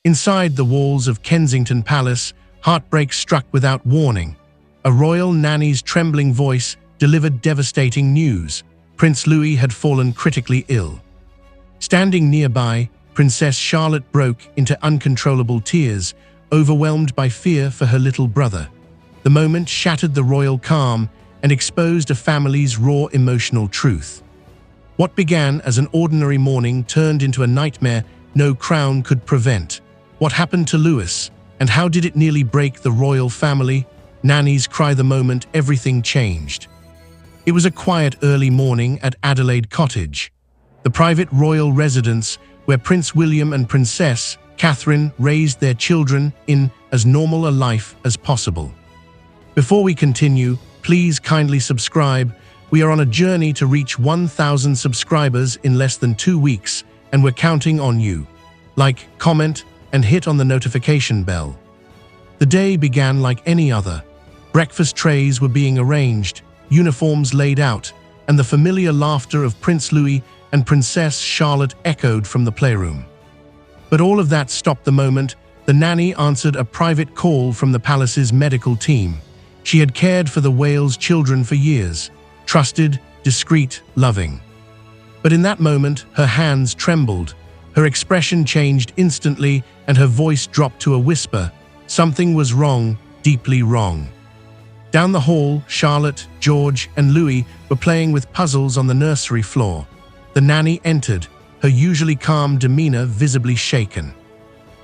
Inside the walls of Kensington Palace, heartbreak struck without warning. A royal nanny's trembling voice delivered devastating news. Prince Louis had fallen critically ill. Standing nearby, Princess Charlotte broke into uncontrollable tears, overwhelmed by fear for her little brother. The moment shattered the royal calm and exposed a family's raw emotional truth. What began as an ordinary morning turned into a nightmare no crown could prevent. What happened to Louis, and how did it nearly break the royal family? Nanny's cry the moment everything changed. It was a quiet early morning at Adelaide Cottage, the private royal residence where Prince William and Princess Catherine raised their children in as normal a life as possible. Before we continue, please kindly subscribe. We are on a journey to reach 1,000 subscribers in less than 2 weeks, and we're counting on you. Like, comment, and hit on the notification bell. The day began like any other. Breakfast trays were being arranged, uniforms laid out, and the familiar laughter of Prince Louis and Princess Charlotte echoed from the playroom. But all of that stopped the moment the nanny answered a private call from the palace's medical team. She had cared for the Wales children for years, trusted, discreet, loving. But in that moment, her hands trembled, her expression changed instantly, and her voice dropped to a whisper. Something was wrong, deeply wrong. Down the hall, Charlotte, George, and Louie were playing with puzzles on the nursery floor. The nanny entered, her usually calm demeanor visibly shaken.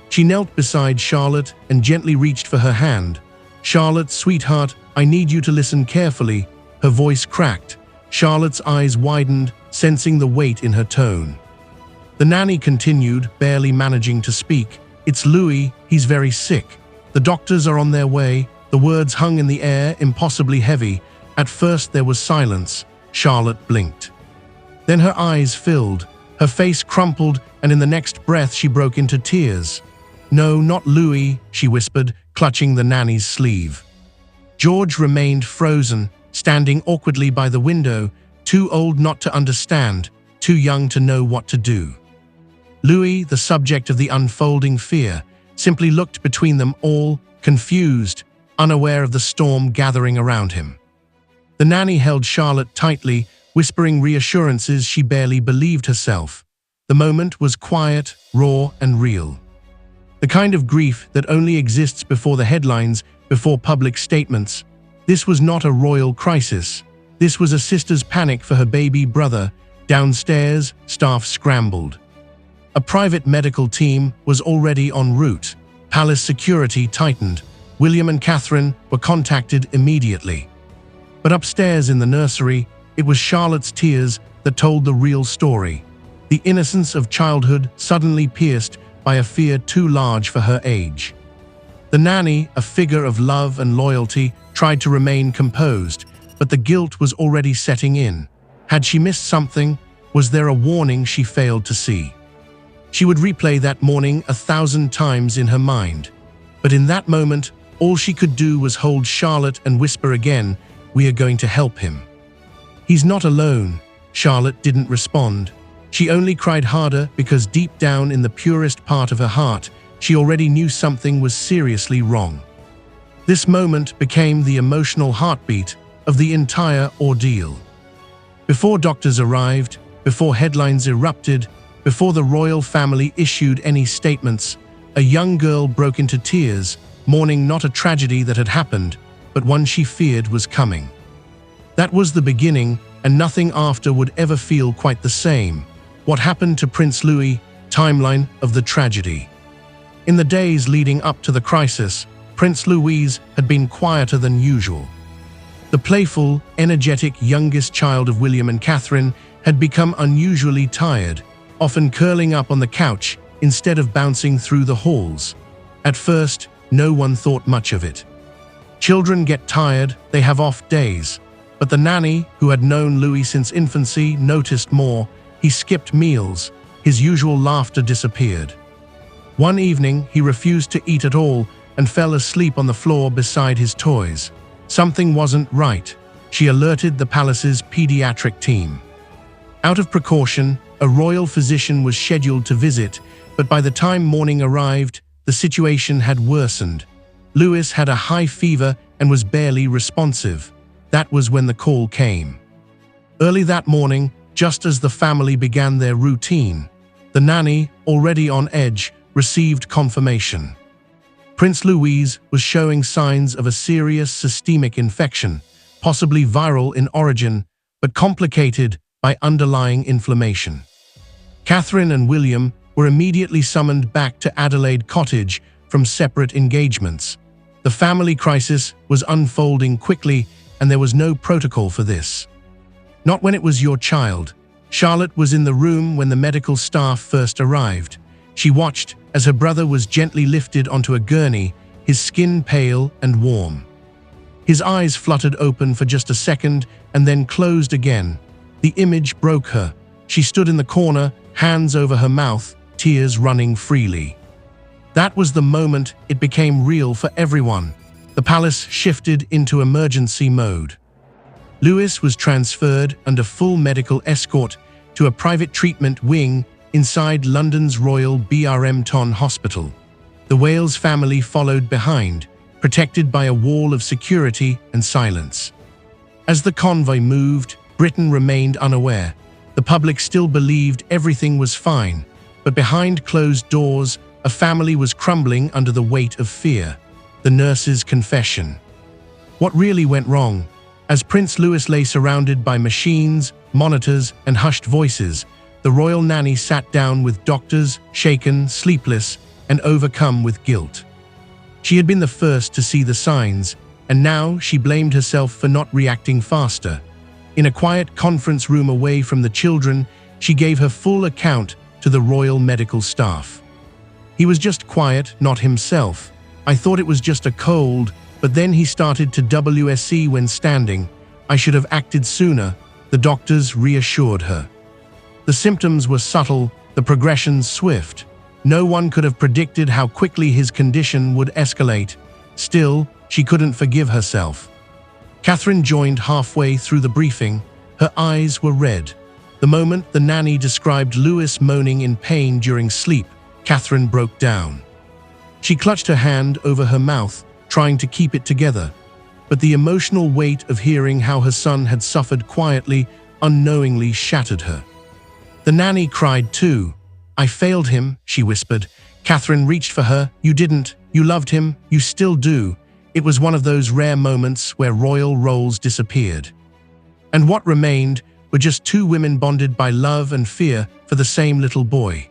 She knelt beside Charlotte and gently reached for her hand. "Charlotte, sweetheart, I need you to listen carefully." Her voice cracked. Charlotte's eyes widened, sensing the weight in her tone. The nanny continued, barely managing to speak. "It's Louis, he's very sick. The doctors are on their way." The words hung in the air, impossibly heavy. At first there was silence. Charlotte blinked. Then her eyes filled, her face crumpled, and in the next breath she broke into tears. "No, not Louis," she whispered, clutching the nanny's sleeve. George remained frozen, standing awkwardly by the window, too old not to understand, too young to know what to do. Louis, the subject of the unfolding fear, simply looked between them all, confused, unaware of the storm gathering around him. The nanny held Charlotte tightly, whispering reassurances she barely believed herself. The moment was quiet, raw, and real. The kind of grief that only exists before the headlines, before public statements. This was not a royal crisis. This was a sister's panic for her baby brother. Downstairs, staff scrambled. A private medical team was already en route. Palace security tightened. William and Catherine were contacted immediately. But upstairs in the nursery, it was Charlotte's tears that told the real story. The innocence of childhood suddenly pierced by a fear too large for her age. The nanny, a figure of love and loyalty, tried to remain composed, but the guilt was already setting in. Had she missed something? Was there a warning she failed to see? She would replay that morning 1,000 times in her mind. But in that moment, all she could do was hold Charlotte and whisper again, "We are going to help him." "He's not alone." Charlotte didn't respond. She only cried harder because deep down in the purest part of her heart, she already knew something was seriously wrong. This moment became the emotional heartbeat of the entire ordeal. Before doctors arrived, before headlines erupted, before the royal family issued any statements, a young girl broke into tears, mourning not a tragedy that had happened, but one she feared was coming. That was the beginning, and nothing after would ever feel quite the same. What happened to Prince Louis? Timeline of the tragedy. In the days leading up to the crisis, Prince Louis had been quieter than usual. The playful, energetic youngest child of William and Catherine had become unusually tired, often curling up on the couch instead of bouncing through the halls. At first, no one thought much of it. Children get tired, they have off days. But the nanny, who had known Louis since infancy, noticed more. He skipped meals, his usual laughter disappeared. One evening, he refused to eat at all and fell asleep on the floor beside his toys. Something wasn't right. She alerted the palace's pediatric team. Out of precaution, a royal physician was scheduled to visit, but by the time morning arrived, the situation had worsened. Louis had a high fever and was barely responsive. That was when the call came. Early that morning, just as the family began their routine, the nanny, already on edge, received confirmation. Prince Louis was showing signs of a serious systemic infection, possibly viral in origin, but complicated by underlying inflammation. Catherine and William were immediately summoned back to Adelaide Cottage from separate engagements. The family crisis was unfolding quickly, and there was no protocol for this. Not when it was your child. Charlotte was in the room when the medical staff first arrived. She watched as her brother was gently lifted onto a gurney, his skin pale and warm. His eyes fluttered open for just a second and then closed again. The image broke her. She stood in the corner, hands over her mouth, tears running freely. That was the moment it became real for everyone. The palace shifted into emergency mode. Louis was transferred under full medical escort to a private treatment wing inside London's Royal Brompton Hospital. The Wales family followed behind, protected by a wall of security and silence. As the convoy moved, Britain remained unaware. The public still believed everything was fine, but behind closed doors, a family was crumbling under the weight of fear. The nurse's confession. What really went wrong? As Prince Louis lay surrounded by machines, monitors, and hushed voices, the royal nanny sat down with doctors, shaken, sleepless, and overcome with guilt. She had been the first to see the signs, and now she blamed herself for not reacting faster. In a quiet conference room away from the children, she gave her full account to the royal medical staff. He was just quiet, not himself. I thought it was just a cold, but then he started to WSE when standing. I should have acted sooner, the doctors reassured her. The symptoms were subtle, the progression swift. No one could have predicted how quickly his condition would escalate. Still, she couldn't forgive herself. Catherine joined halfway through the briefing. Her eyes were red. The moment the nanny described Louis moaning in pain during sleep, Catherine broke down. She clutched her hand over her mouth, trying to keep it together. But the emotional weight of hearing how her son had suffered quietly, unknowingly shattered her. The nanny cried too. I failed him, she whispered. Catherine reached for her. You didn't. You loved him. You still do. It was one of those rare moments where royal roles disappeared. And what remained were just two women bonded by love and fear for the same little boy.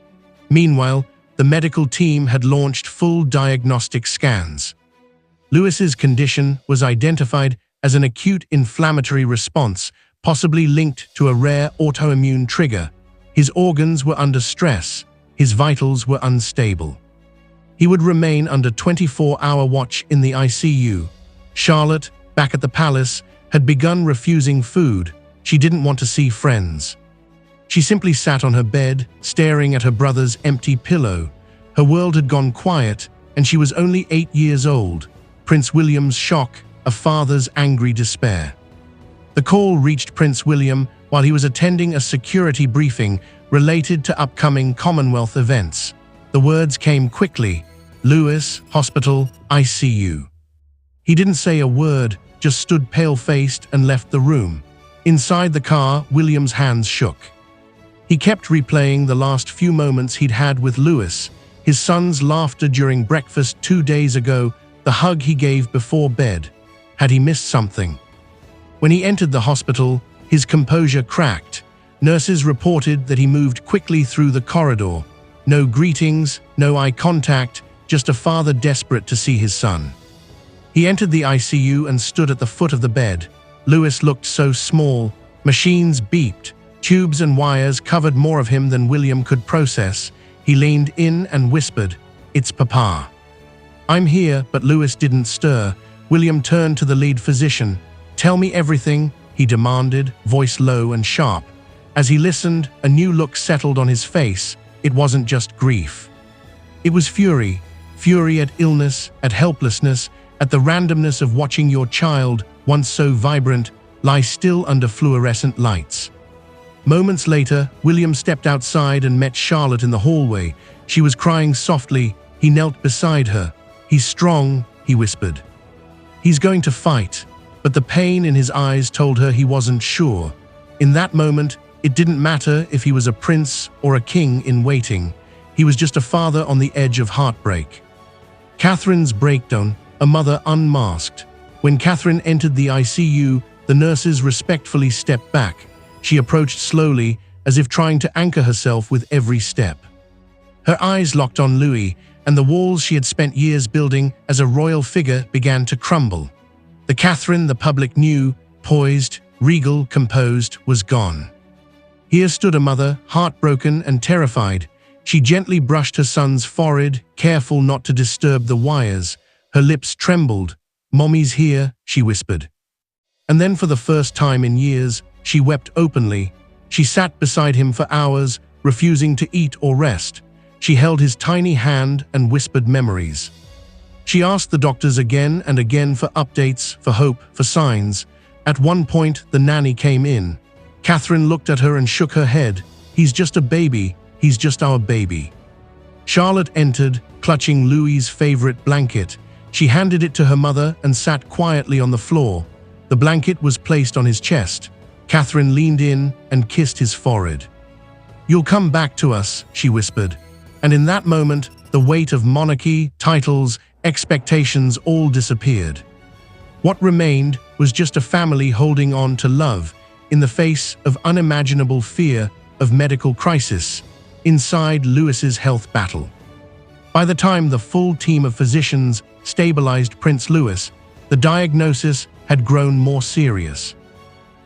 Meanwhile, the medical team had launched full diagnostic scans. Louis's condition was identified as an acute inflammatory response, possibly linked to a rare autoimmune trigger. His organs were under stress, his vitals were unstable. He would remain under 24-hour watch in the ICU. Charlotte, back at the palace, had begun refusing food. She didn't want to see friends. She simply sat on her bed, staring at her brother's empty pillow. Her world had gone quiet, and she was only 8 years old. Prince William's shock, a father's angry despair. The call reached Prince William while he was attending a security briefing related to upcoming Commonwealth events. The words came quickly: Louis, hospital, ICU. He didn't say a word, just stood pale-faced and left the room. Inside the car, William's hands shook. He kept replaying the last few moments he'd had with Louis, his son's laughter during breakfast 2 days ago, the hug he gave before bed. Had he missed something? When he entered the hospital, his composure cracked. Nurses reported that he moved quickly through the corridor. No greetings, no eye contact, just a father desperate to see his son. He entered the ICU and stood at the foot of the bed. Louis looked so small. Machines beeped. Tubes and wires covered more of him than William could process. He leaned in and whispered, "It's Papa." "I'm here," but Louis didn't stir. William turned to the lead physician. "Tell me everything," he demanded, voice low and sharp. As he listened, a new look settled on his face. It wasn't just grief. It was fury. Fury at illness, at helplessness, at the randomness of watching your child, once so vibrant, lie still under fluorescent lights. Moments later, William stepped outside and met Charlotte in the hallway. She was crying softly. He knelt beside her. "He's strong," he whispered. "He's going to fight." But the pain in his eyes told her he wasn't sure. In that moment, it didn't matter if he was a prince or a king in waiting. He was just a father on the edge of heartbreak. Catherine's breakdown, a mother unmasked. When Catherine entered the ICU, the nurses respectfully stepped back. She approached slowly, as if trying to anchor herself with every step. Her eyes locked on Louie, and the walls she had spent years building as a royal figure began to crumble. The Catherine the public knew, poised, regal, composed, was gone. Here stood a mother, heartbroken and terrified. She gently brushed her son's forehead, careful not to disturb the wires. Her lips trembled. "Mommy's here," she whispered. And then for the first time in years, she wept openly. She sat beside him for hours, refusing to eat or rest. She held his tiny hand and whispered memories. She asked the doctors again and again for updates, for hope, for signs. At one point, the nanny came in. Catherine looked at her and shook her head. "He's just a baby. He's just our baby." Charlotte entered, clutching Louie's favorite blanket. She handed it to her mother and sat quietly on the floor. The blanket was placed on his chest. Catherine leaned in and kissed his forehead. "You'll come back to us," she whispered. And in that moment, the weight of monarchy, titles, expectations all disappeared. What remained was just a family holding on to love in the face of unimaginable fear of medical crisis inside Louis's health battle. By the time the full team of physicians stabilized Prince Louis, the diagnosis had grown more serious.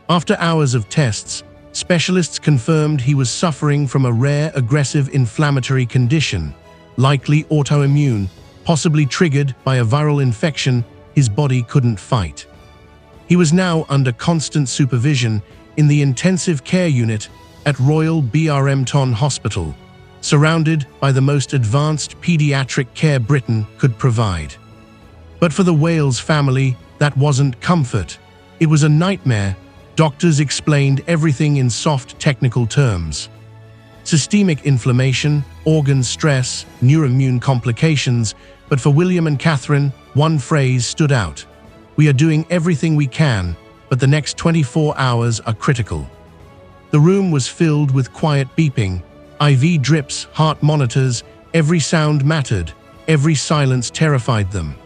After hours of tests, specialists confirmed he was suffering from a rare aggressive inflammatory condition, likely autoimmune, possibly triggered by a viral infection his body couldn't fight. He was now under constant supervision in the intensive care unit at Royal Bremton Hospital, surrounded by the most advanced pediatric care Britain could provide. But for the Wales family, that wasn't comfort. It was a nightmare. Doctors explained everything in soft technical terms. Systemic inflammation, organ stress, neuroimmune complications, but for William and Catherine, one phrase stood out. "We are doing everything we can, but the next 24 hours are critical." The room was filled with quiet beeping, IV drips, heart monitors. Every sound mattered, every silence terrified them.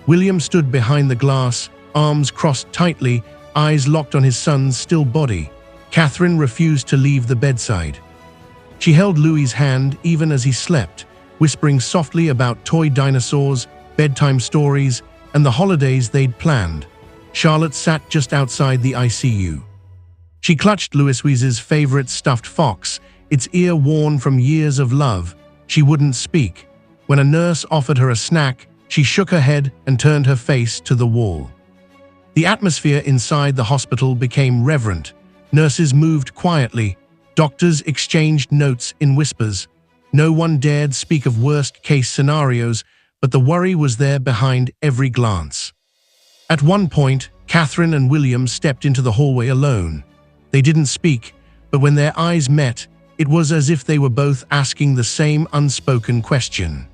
William stood behind the glass, arms crossed tightly, eyes locked on his son's still body. Catherine refused to leave the bedside. She held Louis's hand even as he slept, whispering softly about toy dinosaurs, bedtime stories, and the holidays they'd planned. Charlotte sat just outside the ICU. She clutched Louis's favorite stuffed fox, its ear worn from years of love. She wouldn't speak. When a nurse offered her a snack, she shook her head and turned her face to the wall. The atmosphere inside the hospital became reverent. Nurses moved quietly. Doctors exchanged notes in whispers. No one dared speak of worst-case scenarios, but the worry was there behind every glance. At one point, Catherine and William stepped into the hallway alone. They didn't speak, but when their eyes met, it was as if they were both asking the same unspoken question.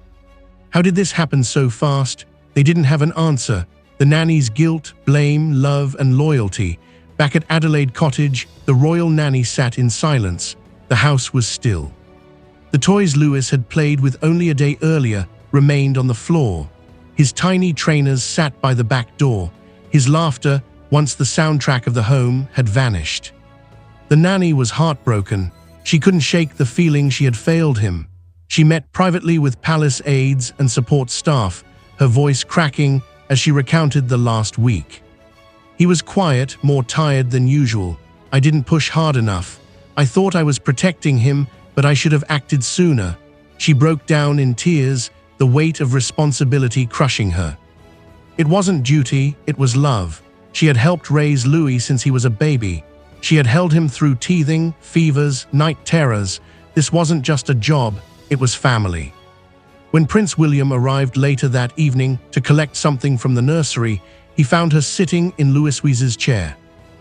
How did this happen so fast? They didn't have an answer. The nanny's guilt, blame, love, and loyalty. Back at Adelaide Cottage, the royal nanny sat in silence. The house was still. The toys Louis had played with only a day earlier remained on the floor. His tiny trainers sat by the back door. His laughter, once the soundtrack of the home, had vanished. The nanny was heartbroken. She couldn't shake the feeling she had failed him. She met privately with palace aides and support staff, her voice cracking as she recounted the last week. He was quiet, more tired than usual. "I didn't push hard enough. I thought I was protecting him, but I should have acted sooner." She broke down in tears, the weight of responsibility crushing her. It wasn't duty, it was love. She had helped raise Louis since he was a baby. She had held him through teething, fevers, night terrors. This wasn't just a job, it was family. When Prince William arrived later that evening to collect something from the nursery, he found her sitting in Louis's chair.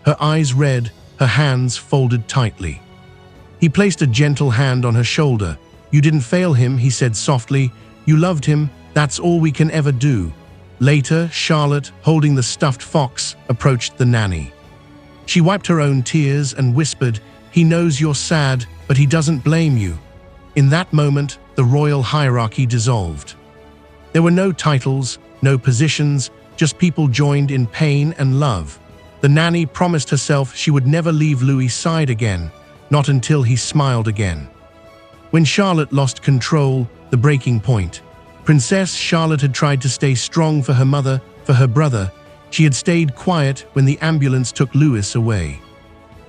Her eyes red, her hands folded tightly. He placed a gentle hand on her shoulder. "You didn't fail him," he said softly. You loved him, that's all we can ever do." Later, Charlotte, holding the stuffed fox, approached the nanny. She wiped her own tears and whispered, "He knows you're sad, but he doesn't blame you." In that moment, the royal hierarchy dissolved. There were no titles, no positions, just people joined in pain and love. The nanny promised herself she would never leave Louis' side again, not until he smiled again. When Charlotte lost control, the breaking point. Princess Charlotte had tried to stay strong for her mother, for her brother. She had stayed quiet when the ambulance took Louis away.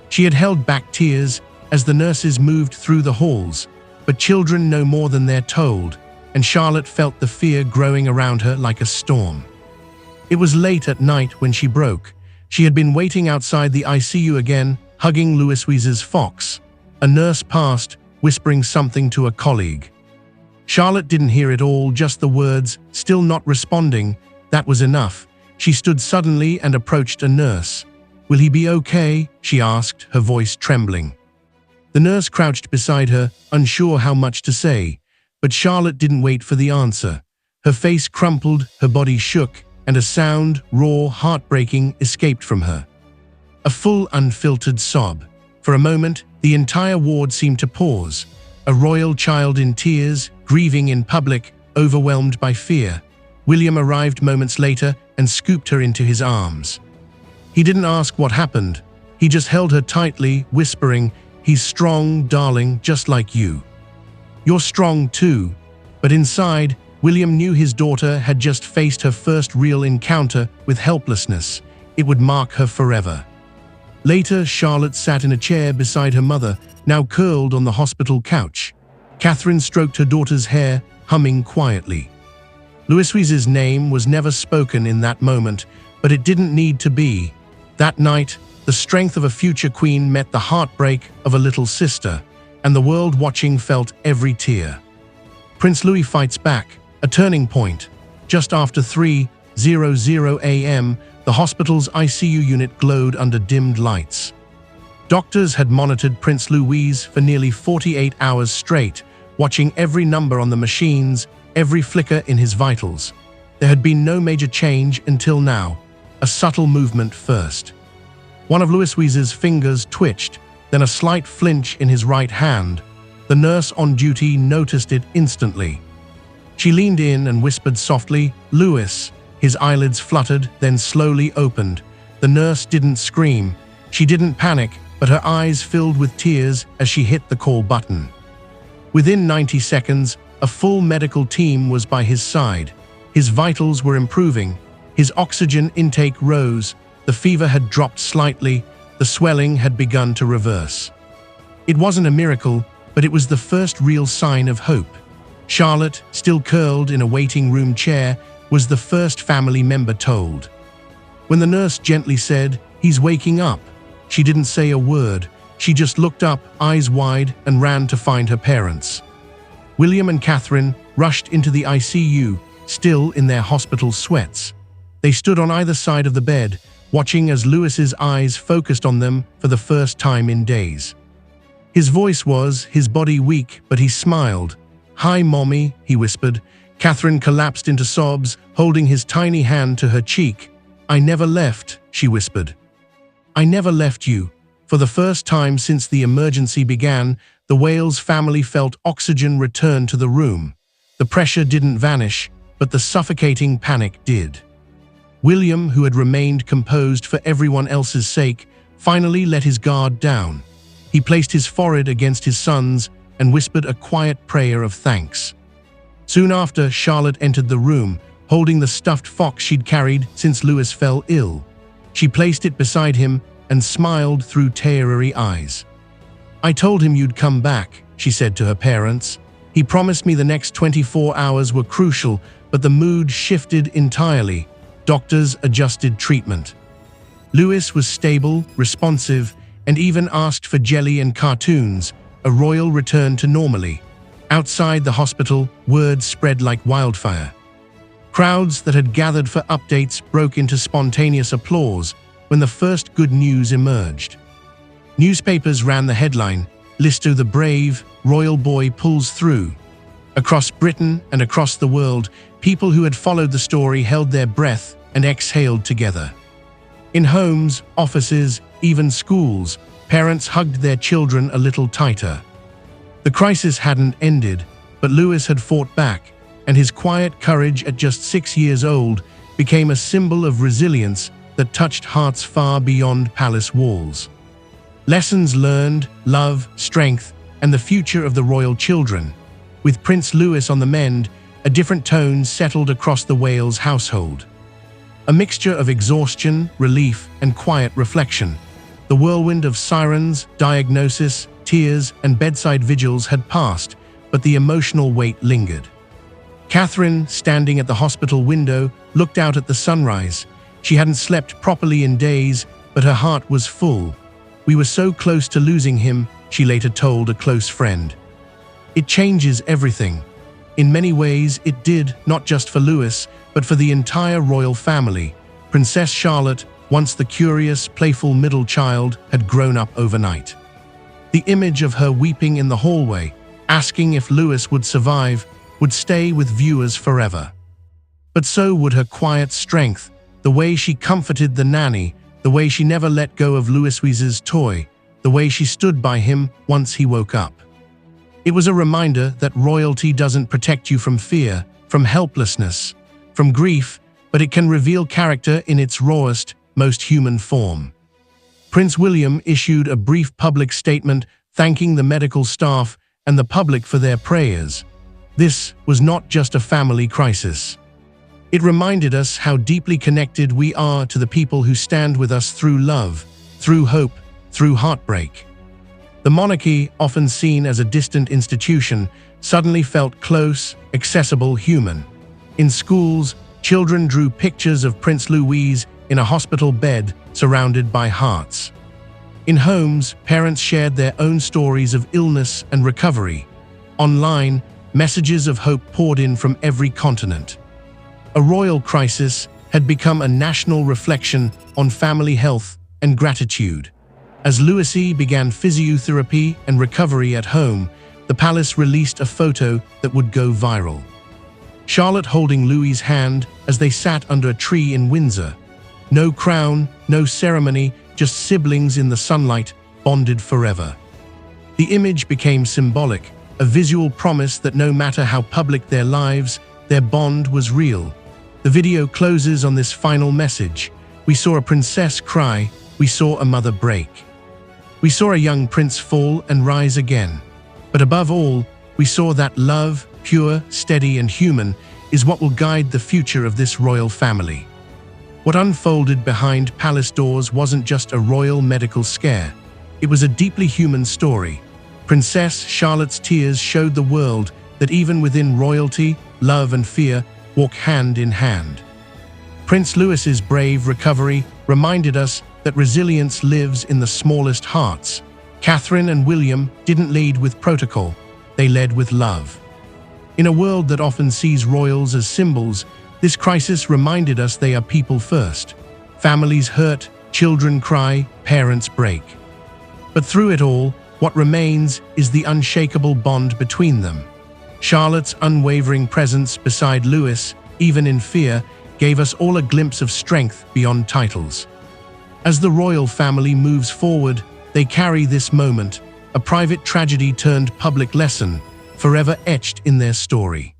She had held back tears as the nurses moved through the halls, but children know more than they're told, and Charlotte felt the fear growing around her like a storm. It was late at night when she broke. She had been waiting outside the ICU again, hugging Louis' fox. A nurse passed, whispering something to a colleague. Charlotte didn't hear it all, just the words, "Still not responding." That was enough. She stood suddenly and approached a nurse. "Will he be okay?" she asked, her voice trembling. The nurse crouched beside her, unsure how much to say, but Charlotte didn't wait for the answer. Her face crumpled, her body shook, and a sound, raw, heartbreaking, escaped from her. A full, unfiltered sob. For a moment, the entire ward seemed to pause. A royal child in tears, grieving in public, overwhelmed by fear. William arrived moments later and scooped her into his arms. He didn't ask what happened. He just held her tightly, whispering, "He's strong, darling, just like you. You're strong too." But inside, William knew his daughter had just faced her first real encounter with helplessness. It would mark her forever. Later, Charlotte sat in a chair beside her mother, now curled on the hospital couch. Catherine stroked her daughter's hair, humming quietly. Louis's name was never spoken in that moment, but it didn't need to be. That night, the strength of a future queen met the heartbreak of a little sister, and the world watching felt every tear. Prince Louis fights back, a turning point. Just after 3:00 a.m., the hospital's ICU unit glowed under dimmed lights. Doctors had monitored Prince Louis for nearly 48 hours straight, watching every number on the machines, every flicker in his vitals. There had been no major change until now, a subtle movement first. One of Louis's fingers twitched, then a slight flinch in his right hand. The nurse on duty noticed it instantly. She leaned in and whispered softly, "Louis." His eyelids fluttered, then slowly opened. The nurse didn't scream. She didn't panic, but her eyes filled with tears as she hit the call button. Within 90 seconds, a full medical team was by his side. His vitals were improving. His oxygen intake rose. The fever had dropped slightly. The swelling had begun to reverse. It wasn't a miracle, but it was the first real sign of hope. Charlotte, still curled in a waiting room chair, was the first family member told. When the nurse gently said, "He's waking up," she didn't say a word. She just looked up, eyes wide, and ran to find her parents. William and Catherine rushed into the ICU, still in their hospital sweats. They stood on either side of the bed, watching as Louis's eyes focused on them for the first time in days. His voice was, his body weak, but he smiled. "Hi, Mommy," he whispered. Catherine collapsed into sobs, holding his tiny hand to her cheek. "I never left," she whispered. "I never left you." For the first time since the emergency began, the Wales family felt oxygen return to the room. The pressure didn't vanish, but the suffocating panic did. William, who had remained composed for everyone else's sake, finally let his guard down. He placed his forehead against his son's and whispered a quiet prayer of thanks. Soon after, Charlotte entered the room, holding the stuffed fox she'd carried since Louis fell ill. She placed it beside him and smiled through teary eyes. "I told him you'd come back," she said to her parents. "He promised me the next 24 hours were crucial, but the mood shifted entirely. Doctors adjusted treatment. Louis was stable, responsive, and even asked for jelly and cartoons, a royal return to normality. Outside the hospital, word spread like wildfire. Crowds that had gathered for updates broke into spontaneous applause when the first good news emerged. Newspapers ran the headline, "Listo the brave, royal boy pulls through." Across Britain and across the world, people who had followed the story held their breath and exhaled together. In homes, offices, even schools, parents hugged their children a little tighter. The crisis hadn't ended, but Louis had fought back, and his quiet courage at just 6 years old became a symbol of resilience that touched hearts far beyond palace walls. Lessons learned, love, strength, and the future of the royal children. With Prince Louis on the mend, a different tone settled across the Wales household. A mixture of exhaustion, relief, and quiet reflection. The whirlwind of sirens, diagnosis, tears, and bedside vigils had passed, but the emotional weight lingered. Catherine, standing at the hospital window, looked out at the sunrise. She hadn't slept properly in days, but her heart was full. "We were so close to losing him," she later told a close friend. It changes everything. In many ways, it did, not just for Louis, but for the entire royal family. Princess Charlotte, once the curious, playful middle child, had grown up overnight. The image of her weeping in the hallway, asking if Louis would survive, would stay with viewers forever. But so would her quiet strength, the way she comforted the nanny, the way she never let go of Louis's toy, the way she stood by him once he woke up. It was a reminder that royalty doesn't protect you from fear, from helplessness, from grief, but it can reveal character in its rawest, most human form. Prince William issued a brief public statement thanking the medical staff and the public for their prayers. This was not just a family crisis. It reminded us how deeply connected we are to the people who stand with us through love, through hope, through heartbreak. The monarchy, often seen as a distant institution, suddenly felt close, accessible, human. In schools, children drew pictures of Prince Louis in a hospital bed surrounded by hearts. In homes, parents shared their own stories of illness and recovery. Online, messages of hope poured in from every continent. A royal crisis had become a national reflection on family health and gratitude. As Louis began physiotherapy and recovery at home, the palace released a photo that would go viral. Charlotte holding Louis's hand as they sat under a tree in Windsor. No crown, no ceremony, just siblings in the sunlight, bonded forever. The image became symbolic, a visual promise that no matter how public their lives, their bond was real. The video closes on this final message. We saw a princess cry, we saw a mother break. We saw a young prince fall and rise again. But above all, we saw that love, pure, steady, and human, is what will guide the future of this royal family. What unfolded behind palace doors wasn't just a royal medical scare. It was a deeply human story. Princess Charlotte's tears showed the world that even within royalty, love and fear walk hand in hand. Prince Louis's brave recovery reminded us that resilience lives in the smallest hearts. Catherine and William didn't lead with protocol, they led with love. In a world that often sees royals as symbols, this crisis reminded us they are people first. Families hurt, children cry, parents break. But through it all, what remains is the unshakable bond between them. Charlotte's unwavering presence beside Louis, even in fear, gave us all a glimpse of strength beyond titles. As the royal family moves forward, they carry this moment, a private tragedy turned public lesson, forever etched in their story.